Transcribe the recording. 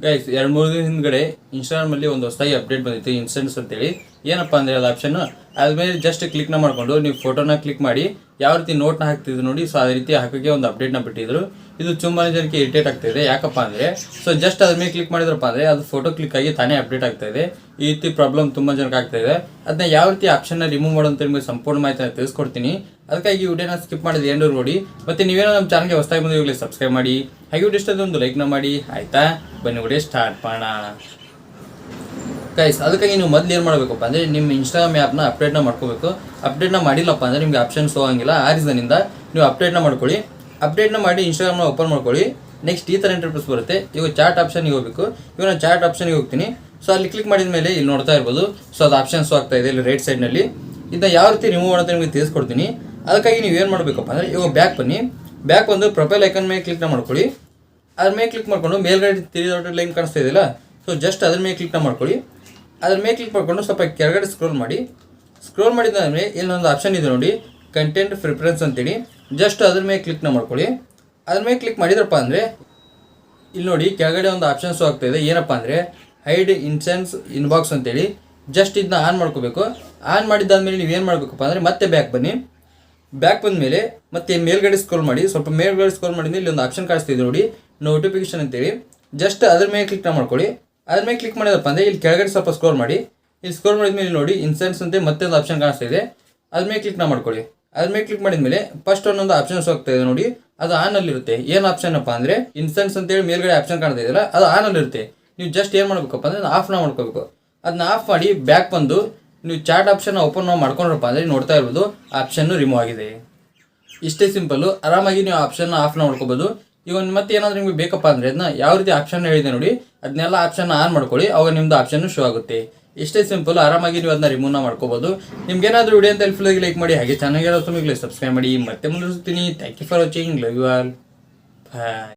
Guys 2-3 ದಿನ ಹಿಂದ್ಗಡೆ ಇನ್ಸ್ಟಾಗ್ರಾಮಲ್ಲಿ ಒಂದು ಹೊಸದಾಗಿ ಅಪ್ಡೇಟ್ ಬಂದಿತ್ತು ಇನ್ಸ್ಟೆಂಟ್ಸ್ ಅಂತೇಳಿ. ಏನಪ್ಪ ಅಂದರೆ ಅದು ಆಪ್ಷನ್ ಅದ್ಮೇಲೆ ಜಸ್ಟ್ ಕ್ಲಿಕ್ನ ಮಾಡಿಕೊಂಡು ನೀವು ಫೋಟೋನ ಕ್ಲಿಕ್ ಮಾಡಿ ಯಾವ ರೀತಿ ನೋಟ್ನ ಹಾಕ್ತಿದ್ರು ನೋಡಿ. ಸೊ ಅದೇ ರೀತಿ ಹಾಕೋಕ್ಕೆ ಒಂದು ಅಪ್ಡೇಟ್ನ ಬಿಟ್ಟಿದ್ರು. ಇದು ತುಂಬಾ ಜನಕ್ಕೆ ಇರಿಟೇಟ್ ಆಗ್ತಾಯಿದೆ. ಯಾಕಪ್ಪ ಅಂದರೆ ಸೊ ಜಸ್ಟ್ ಅದ್ರ ಮೇಲೆ ಕ್ಲಿಕ್ ಮಾಡಿದ್ರಪ್ಪ ಅಂದರೆ ಅದು ಫೋಟೋ ಕ್ಲಿಕ್ ಆಗಿ ತಾನೇ ಅಪ್ಡೇಟ್ ಆಗ್ತಾಯಿದೆ. ಈ ರೀತಿ ಪ್ರಾಬ್ಲಮ್ ತುಂಬ ಜನಕ್ಕೆ ಆಗ್ತಾಯಿದೆ. ಅದನ್ನ ಯಾವ ರೀತಿ ಆಪ್ಷನ್ನ ರಿಮೂವ್ ಮಾಡೋಂತ ನಿಮಗೆ ಸಂಪೂರ್ಣ ಮಾಹಿತಿನ ತಿಳಿಸ್ಕೊಡ್ತೀನಿ. ಅದಕ್ಕಾಗಿ ಈ ವಿಡಿಯೋನ ಸ್ಕಿಪ್ ಮಾಡಿದ್ರೆ ಏನು ನೋಡಿ. ಮತ್ತು ನೀವೇನೋ ನಮ್ಮ ಚಾನಲ್ಗೆ ಹೊಸದಾಗಿ ಬಂದು ಇವಾಗಲೇ ಸಬ್ಸ್ಕ್ರೈಬ್ ಮಾಡಿ, ಹಾಗೆ ವಿಡಿಯೋ ಇಷ್ಟ ಒಂದು ಲೈಕ್ನ ಮಾಡಿ. ಆಯಿತಾ, ಬನ್ನಿ ವಿಡಿಯೋ ಸ್ಟಾರ್ಟ್ ಮಾಡೋಣ. ಗೈಸ್, ಅದಕ್ಕಾಗಿ ನೀವು ಮೊದಲು ಏನು ಮಾಡಬೇಕಪ್ಪ ಅಂದರೆ ನಿಮ್ಮ ಇನ್ಸ್ಟಾಗ್ರಾಮ್ ಆ್ಯಪ್ನ ಅಪ್ಡೇಟ್ನ ಮಾಡ್ಕೋಬೇಕು. ಅಪ್ಡೇಟ್ನ ಮಾಡಿಲ್ಲಪ್ಪ ಅಂದರೆ ನಿಮಗೆ ಆಪ್ಷನ್ಸ್ ಹೋಗಂಗಿಲ್ಲ. ಆ ರೀಸನಿಂದ ನೀವು ಅಪ್ಡೇಟ್ನ ಮಾಡ್ಕೊಳ್ಳಿ. ಅಪ್ಡೇಟ್ನ ಮಾಡಿ ಇನ್ಸ್ಟಾಗ್ರಾಮ್ನ ಓಪನ್ ಮಾಡ್ಕೊಳ್ಳಿ. ನೆಕ್ಸ್ಟ್ ಈ ಥರ ಇಂಟರ್ಫೇಸ್ ಬರುತ್ತೆ. ಇವಾಗ ಚಾಟ್ ಆಪ್ಷನ್ಗೆ ಹೋಗಬೇಕು. ಇವಾಗ ನಾನು ಚಾಟ್ ಆಪ್ಷನ್ಗೆ ಹೋಗ್ತೀನಿ. ಸೊ ಅಲ್ಲಿ ಕ್ಲಿಕ್ ಮಾಡಿದ ಮೇಲೆ ಇಲ್ಲಿ ನೋಡ್ತಾ ಇರ್ಬೋದು. ಸೊ ಅದು ಆಪ್ಷನ್ಸ್ ಆಗ್ತಾ ಇದೆ ಇಲ್ಲಿ ರೈಟ್ ಸೈಡ್ನಲ್ಲಿ. ಇದನ್ನ ಯಾವ ರೀತಿ ರಿಮೂವ್ ಮಾಡೋದು ನಿಮಗೆ ತಿಳಿಸ್ಕೊಡ್ತೀನಿ. ಅದಕ್ಕಾಗಿ ನೀವು ಏನು ಮಾಡಬೇಕಪ್ಪ ಅಂದರೆ ಇವಾಗ ಬ್ಯಾಕ್ ಬನ್ನಿ. ಬ್ಯಾಕ್ ಬಂದು ಪ್ರೊಫೈಲ್ ಐಕನ್ ಮೇಲೆ ಕ್ಲಿಕ್ನ ಮಾಡ್ಕೊಳ್ಳಿ. ಅದ್ರ ಮೇಲೆ ಕ್ಲಿಕ್ ಮಾಡ್ಕೊಂಡು ಮೇಲ್ಗಡೆ 3 ಡಾಟ್ ಲೈನ್ ಕಾಣಿಸ್ತಾ ಇದೆಯಲ್ಲ, ಸೊ ಜಸ್ಟ್ ಅದ್ರ ಮೇಲೆ ಕ್ಲಿಕ್ನ ಮಾಡ್ಕೊಳ್ಳಿ. ಅದ್ರ ಮೇಲೆ ಕ್ಲಿಕ್ ಮಾಡ್ಕೊಂಡು ಸ್ವಲ್ಪ ಕೆಳಗಡೆ ಸ್ಕ್ರೋಲ್ ಮಾಡಿ. ಸ್ಕ್ರೋಲ್ ಮಾಡಿದಾದ್ಮೇಲೆ ಇಲ್ಲೊಂದು ಆಪ್ಷನ್ ಇದೆ ನೋಡಿ, ಕಂಟೆಂಟ್ ಪ್ರಿಫರೆನ್ಸ್ ಅಂತೇಳಿ. ಜಸ್ಟ್ ಅದ್ರ ಮೇಲೆ ಕ್ಲಿಕ್ನ ಮಾಡ್ಕೊಳ್ಳಿ. ಅದ್ರ ಮೇಲೆ ಕ್ಲಿಕ್ ಮಾಡಿದ್ರಪ್ಪ ಅಂದರೆ ಇಲ್ಲಿ ನೋಡಿ ಕೆಳಗಡೆ ಒಂದು ಆಪ್ಷನ್ಸು ಆಗ್ತಾಯಿದೆ. ಏನಪ್ಪ ಅಂದರೆ ಹೈಡ್ ಇನ್ಸೆನ್ಸ್ ಇನ್ಬಾಕ್ಸ್ ಅಂತೇಳಿ. ಜಸ್ಟ್ ಇದನ್ನ ಆನ್ ಮಾಡ್ಕೋಬೇಕು. ಆನ್ ಮಾಡಿದ್ದಾದ್ಮೇಲೆ ನೀವು ಏನು ಮಾಡಬೇಕಪ್ಪ ಅಂದರೆ ಮತ್ತೆ ಬ್ಯಾಕ್ ಬನ್ನಿ. ಬ್ಯಾಕ್ ಬಂದ ಮೇಲೆ ಮತ್ತೆ ಮೇಲ್ಗಡೆ ಸ್ಕ್ರೋಲ್ ಮಾಡಿ. ಸ್ವಲ್ಪ ಮೇಲ್ಗಡೆ ಸ್ಕ್ರೋಲ್ ಮಾಡಿದ್ರೆ ಇಲ್ಲಿ ಒಂದು ಆಪ್ಷನ್ ಕಾಣಿಸ್ತಿದೆ ನೋಡಿ, ನೋಟಿಫಿಕೇಶನ್ ಅಂತೇಳಿ. ಜಸ್ಟ್ ಅದ್ರ ಮೇಲೆ ಕ್ಲಿಕ್ನ ಮಾಡ್ಕೊಳ್ಳಿ. ಅದ್ರ ಮೇಲೆ ಕ್ಲಿಕ್ ಮಾಡಿದಪ್ಪ ಅಂದರೆ ಇಲ್ಲಿ ಕೆಳಗಡೆ ಸ್ವಲ್ಪ ಸ್ಕ್ರೋಲ್ ಮಾಡಿ. ಇಲ್ಲಿ ಸ್ಕ್ರೋಲ್ ಮಾಡಿದ್ಮೇಲೆ ನೋಡಿ ಇನ್ಸೆನ್ಸ್ ಅಂತ ಮತ್ತೆ ಒಂದು ಆಪ್ಷನ್ ಕಾಣಿಸ್ತಾ ಇದೆ. ಅದ್ರ ಮೇಲೆ ಕ್ಲಿಕ್ನ ಮಾಡ್ಕೊಳ್ಳಿ. ಅದ್ರ ಮೇಲೆ ಕ್ಲಿಕ್ ಮಾಡಿದ್ಮೇಲೆ ಫಸ್ಟ್ ಒಂದೊಂದು ಆಪ್ಷನ್ಸ್ ಹೋಗ್ತಾ ಇದೆ ನೋಡಿ, ಅದು ಆನಲ್ಲಿರುತ್ತೆ. ಏನು ಆಪ್ಷನ್ ಅಪ್ಪ ಅಂದರೆ ಇನ್ಸೆನ್ಸ್ ಅಂತೇಳಿ ಮೇಲ್ಗಡೆ ಆಪ್ಷನ್ ಕಾಣ್ತಾ ಇದೆಯಲ್ಲ, ಅದು ಆನಲ್ಲಿರುತ್ತೆ. ನೀವು ಜಸ್ಟ್ ಏನು ಮಾಡಬೇಕಪ್ಪ ಅಂದರೆ ಆಫ್ನ ಮಾಡ್ಕೋಬೇಕು. ಅದನ್ನ ಆಫ್ ಮಾಡಿ ಬ್ಯಾಕ್ ಬಂದು ನೀವು ಚಾಟ್ ಆಪ್ಷನ್ ಓಪನ್ ಮಾಡ್ಕೊಂಡ್ರಪ್ಪ ಅಂದರೆ ನೋಡ್ತಾ ಇರ್ಬೋದು ಆಪ್ಷನ್ನು ರಿಮೂವ್ ಆಗಿದೆ. ಇಷ್ಟೇ ಸಿಂಪಲ್ಲು. ಆರಾಮಾಗಿ ನೀವು ಆಪ್ಷನ್ನ ಆಫ್ನ ಮಾಡ್ಕೋಬೋದು. ಇವಾಗ ಮತ್ತೆ ಏನಾದರೂ ನಿಮಗೆ ಬೇಕಪ್ಪ ಅಂದರೆ ಅದನ್ನ ಯಾವ ರೀತಿ ಆಪ್ಷನ್ ಹೇಳಿದೆ ನೋಡಿ, ಅದನ್ನೆಲ್ಲ ಆಪ್ಷನ್ ಆನ್ ಮಾಡ್ಕೊಳ್ಳಿ. ಅವಾಗ ನಿಮ್ಮದು ಆಪ್ಷನ್ನು ಶೋ ಆಗುತ್ತೆ. ಇಷ್ಟೇ ಸಿಂಪಲ್. ಆರಾಮಾಗಿ ನೀವು ಅದನ್ನ ರಿಮೂವ್ನ ಮಾಡ್ಕೋಬೋದು. ನಿಮ್ಗೇನಾದರೂ ವಿಡಿಯೋ ಅಂತ ಹೆಲ್ಪ್ಫುಲ್ ಆಗಿ ಲೈಕ್ ಮಾಡಿ, ಹಾಗೆ ಚಾನಲ್ಗೆ ಸಬ್ಸ್ಕ್ರೈಬ್ ಮಾಡಿ. ಮತ್ತೆ ಮುಂದೆ ಸಿಗ್ತೀನಿ. Thank you for watching. Love you all. Bye.